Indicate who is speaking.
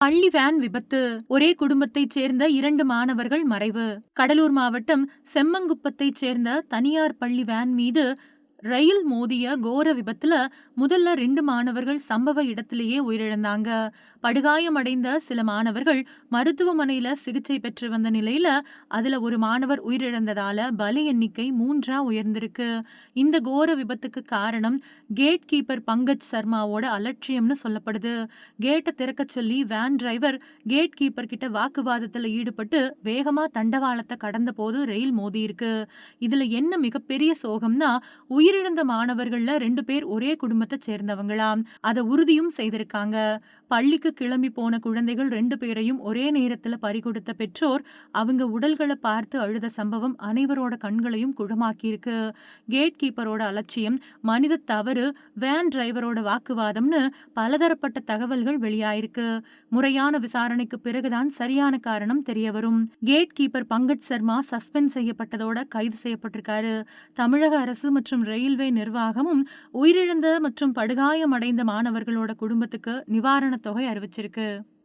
Speaker 1: பள்ளி வேன் விபத்து. ஒரே குடும்பத்தைச் சேர்ந்த 2 மாணவர்கள் மறைவு. கடலூர் மாவட்டம் செம்மங்குப்பத்தைச் சேர்ந்த தனியார் பள்ளி வேன் மீது ரயில் மோதிய கோர விபத்துல முதல்ல 2 மாணவர்கள் சம்பவ இடத்திலேயே உயிரிழந்தாங்க. படுகாயமடைந்த சில மாணவர்கள் மருத்துவமனையில சிகிச்சை பெற்று வந்த நிலையில அதுல ஒரு மாணவர் உயிரிழந்ததால பலி எண்ணிக்கை 3ஆ உயர்ந்திருக்கு. இந்த கோர விபத்துக்கு காரணம் கேட் கீப்பர் பங்கஜ் சர்மாவோட அலட்சியம்னு சொல்லப்படுது. கேட்டை திறக்க சொல்லி வேன் டிரைவர் கேட் கீப்பர் கிட்ட வாக்குவாதத்துல ஈடுபட்டு வேகமா தண்டவாளத்தை கடந்த போது ரயில் மோதியிருக்கு. இதுல என்ன மிகப்பெரிய சோகம்னா உயிரிழந்த மாணவர்கள்ல 2 பேர் ஒரே குடும்பத்தை சேர்ந்தவங்களாம். அத உறுதியும் செய்திருக்காங்க. பள்ளிக்கு கிளம்பி போன குழந்தைகள் 2 பேரையும் ஒரே நேரத்துல பறிகொடுத்த பெற்றோர் அவங்க உடல்களை பார்த்து அழுத சம்பவம் அனைவரோட கண்களையும் குழமாக்கியிருக்கு. கேட் கீப்பரோட அலட்சியம், மனித தவறு, வேன் டிரைவரோட வாக்குவாதம்னு பலதரப்பட்ட தகவல்கள் வெளியாயிருக்கு. முறையான விசாரணைக்கு பிறகுதான் சரியான காரணம் தெரிய வரும். Gate keeper Pankaj Sharma suspend செய்யப்பட்டதோட கைது செய்யப்பட்டிருக்காரு. தமிழக அரசு மற்றும் ரயில்வே நிர்வாகமும் உயிரிழந்த மற்றும் படுகாயமடைந்த மாணவர்களோட குடும்பத்துக்கு நிவாரணத் தொகை அறிவிச்சிருக்கு.